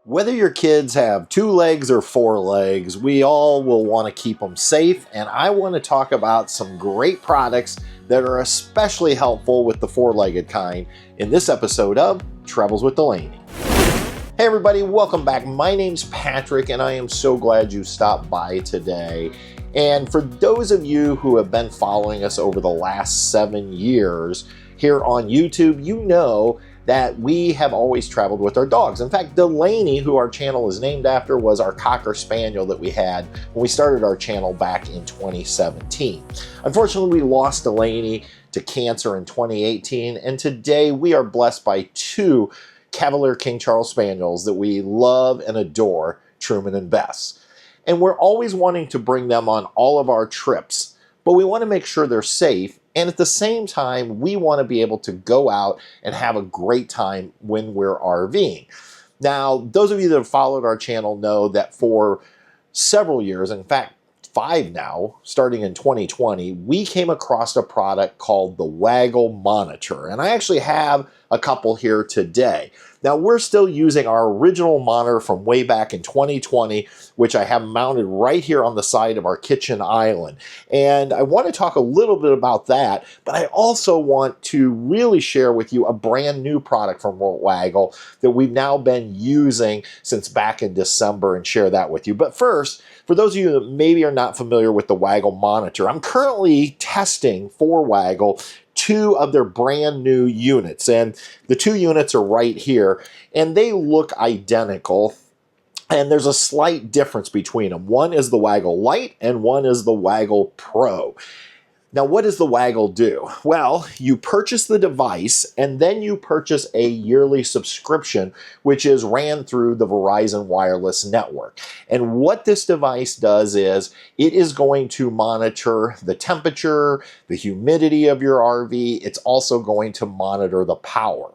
Whether your kids have 2 legs or 4 legs, we all will want to keep them safe, and I want to talk about some great products that are especially helpful with the 4-legged kind in this episode of Travels with Delaney. Hey everybody, welcome back. My name's Patrick, and I am so glad you stopped by today. And for those of you who have been following us over the last 7 years here on YouTube, you know that we have always traveled with our dogs. In fact, Delaney, who our channel is named after, was our Cocker Spaniel that we had when we started our channel back in 2017. Unfortunately, we lost Delaney to cancer in 2018, and today we are blessed by 2 Cavalier King Charles Spaniels that we love and adore, Truman and Bess. And we're always wanting to bring them on all of our trips, but we want to make sure they're safe. And at the same time, we want to be able to go out and have a great time when we're RVing. Now, those of you that have followed our channel know that for several years, in fact, 5 now, starting in 2020, we came across a product called the Waggle monitor. And I actually have a couple here today. Now, we're still using our original monitor from way back in 2020, which I have mounted right here on the side of our kitchen island. And I want to talk a little bit about that, but I also want to really share with you a brand new product from Waggle that we've now been using since back in December and share that with you. But first, for those of you that maybe are not familiar with the Waggle monitor, I'm currently testing for Waggle 2 of their brand new units, and the 2 units are right here, and they look identical, and there's a slight difference between them. One is the Waggle Lite and one is the Waggle Pro. Now, what does the Waggle do? Well, you purchase the device and then you purchase a yearly subscription, which is ran through the Verizon wireless network. And what this device does is it is going to monitor the temperature, the humidity of your RV. It's also going to monitor the power.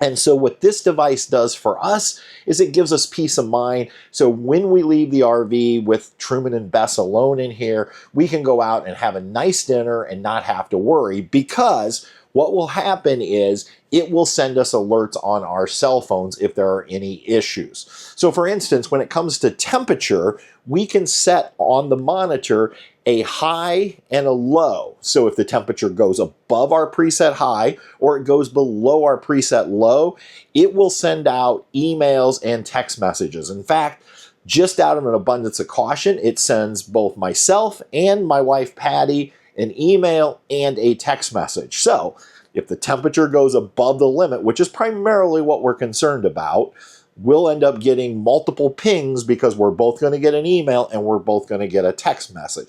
And so what this device does for us is it gives us peace of mind. So when we leave the RV with Truman and Bess alone in here, we can go out and have a nice dinner and not have to worry, because what will happen is it will send us alerts on our cell phones if there are any issues. So for instance, when it comes to temperature, we can set on the monitor a high and a low. So if the temperature goes above our preset high or it goes below our preset low, it will send out emails and text messages. In fact, just out of an abundance of caution, it sends both myself and my wife Patty an email and a text message. So if the temperature goes above the limit, which is primarily what we're concerned about, we'll end up getting multiple pings because we're both going to get an email and we're both going to get a text message.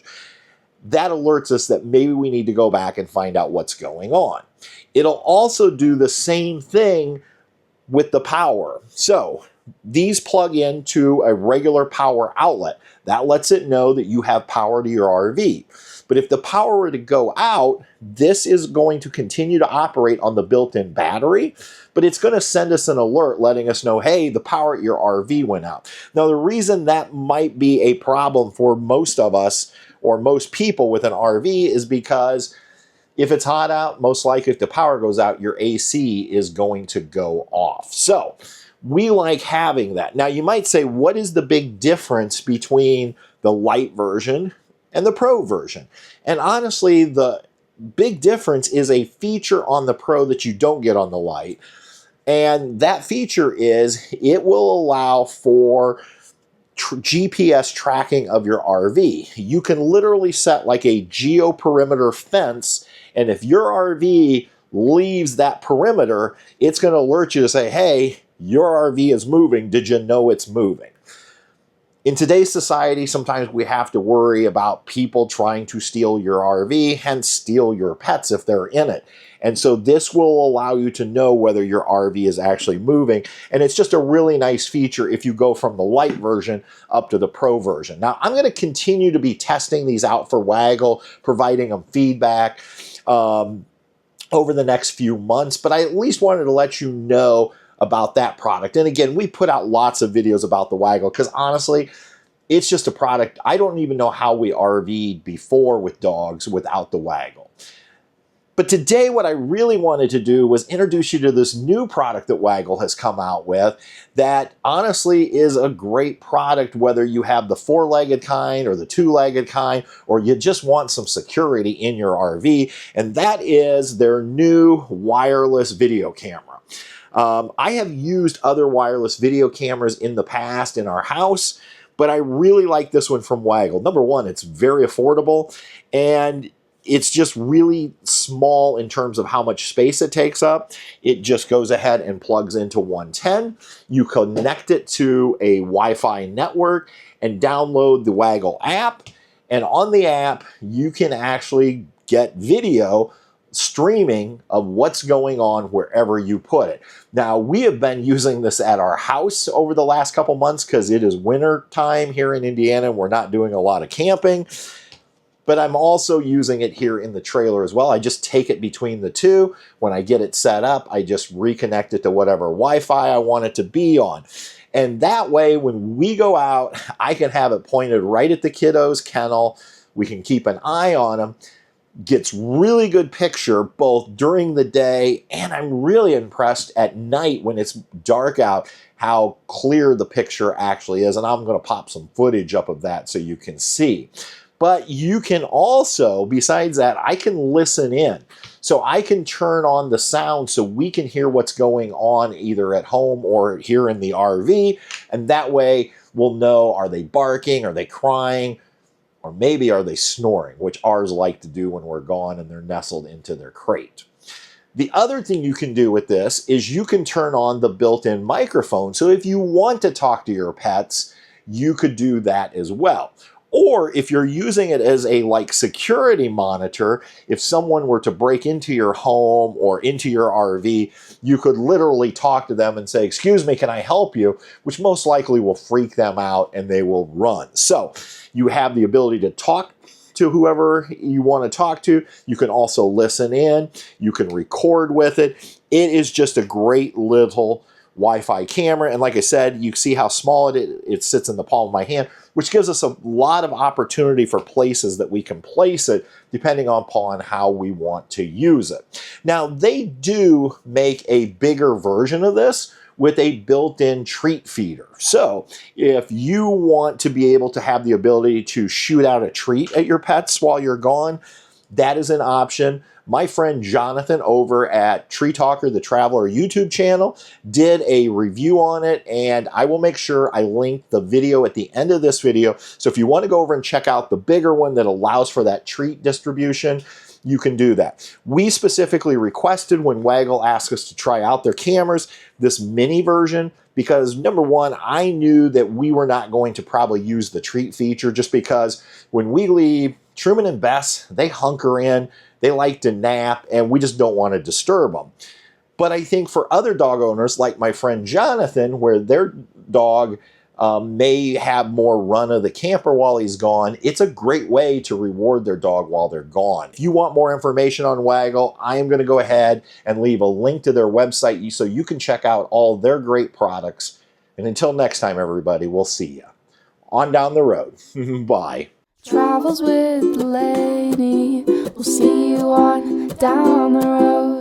That alerts us that maybe we need to go back and find out what's going on. It'll also do the same thing with the power. So these plug into a regular power outlet. That lets it know that you have power to your RV. But if the power were to go out, this is going to continue to operate on the built-in battery, but it's going to send us an alert letting us know, hey, the power at your RV went out. Now, the reason that might be a problem for most of us or most people with an RV is because if it's hot out, most likely if the power goes out, your AC is going to go off. So we like having that. Now, you might say, what is the big difference between the Lite version and the Pro version? And honestly, the big difference is a feature on the Pro that you don't get on the Lite. And that feature is it will allow for GPS tracking of your RV. You can literally set like a geoperimeter fence, and if your RV leaves that perimeter, it's going to alert you to say, hey, your RV is moving. Did you know it's moving? In today's society, sometimes we have to worry about people trying to steal your RV, hence steal your pets if they're in it. And so this will allow you to know whether your RV is actually moving. And it's just a really nice feature if you go from the Lite version up to the Pro version. Now, I'm going to continue to be testing these out for Waggle, providing them feedback over the next few months. But I at least wanted to let you know about that product. And again, we put out lots of videos about the Waggle because honestly, it's just a product. I don't even know how we RV'd before with dogs without the Waggle. But today what I really wanted to do was introduce you to this new product that Waggle has come out with that honestly is a great product, whether you have the four-legged kind or the two-legged kind, or you just want some security in your RV, and that is their new wireless video camera. I have used other wireless video cameras in the past in our house, but I really like this one from Waggle. Number one, it's very affordable, and it's just really small in terms of how much space it takes up. It just goes ahead and plugs into 110. You connect it to a Wi-Fi network and download the Waggle app. And on the app, you can actually get video streaming of what's going on wherever you put it. Now, we have been using this at our house over the last couple months because it is winter time here in Indiana and we're not doing a lot of camping. But I'm also using it here in the trailer as well. I just take it between the two. When I get it set up, I just reconnect it to whatever Wi-Fi I want it to be on. And that way, when we go out, I can have it pointed right at the kiddos' kennel. We can keep an eye on them. Gets really good picture both during the day, and I'm really impressed at night when it's dark out how clear the picture actually is. And I'm going to pop some footage up of that so you can see. But you can also, besides that, I can listen in. So I can turn on the sound so we can hear what's going on either at home or here in the RV. And that way we'll know, are they barking, are they crying, or maybe are they snoring, which ours like to do when we're gone and they're nestled into their crate. The other thing you can do with this is you can turn on the built-in microphone. So if you want to talk to your pets, you could do that as well. Or if you're using it as a security monitor, if someone were to break into your home or into your RV, you could literally talk to them and say, "Excuse me, can I help you?" Which most likely will freak them out and they will run. So you have the ability to talk to whoever you want to talk to. You can also listen in. You can record with it. It is just a great little Wi-Fi camera. And like I said, you see how small it sits in the palm of my hand, which gives us a lot of opportunity for places that we can place it depending upon how we want to use it. Now, they do make a bigger version of this with a built-in treat feeder. So if you want to be able to have the ability to shoot out a treat at your pets while you're gone, that is an option. My friend Jonathan over at Tree Talker, the Traveler YouTube channel, did a review on it, and I will make sure I link the video at the end of this video. So if you want to go over and check out the bigger one that allows for that treat distribution, you can do that. We specifically requested when Waggle asked us to try out their cameras, this mini version, because number one, I knew that we were not going to probably use the treat feature just because when we leave, Truman and Bess, they hunker in, they like to nap, and we just don't want to disturb them. But I think for other dog owners, like my friend Jonathan, where their dog may have more run of the camper while he's gone, it's a great way to reward their dog while they're gone. If you want more information on Waggle, I am going to go ahead and leave a link to their website so you can check out all their great products. And until next time, everybody, we'll see you on down the road. Bye. Travels with Delaney. We'll see you on down the road.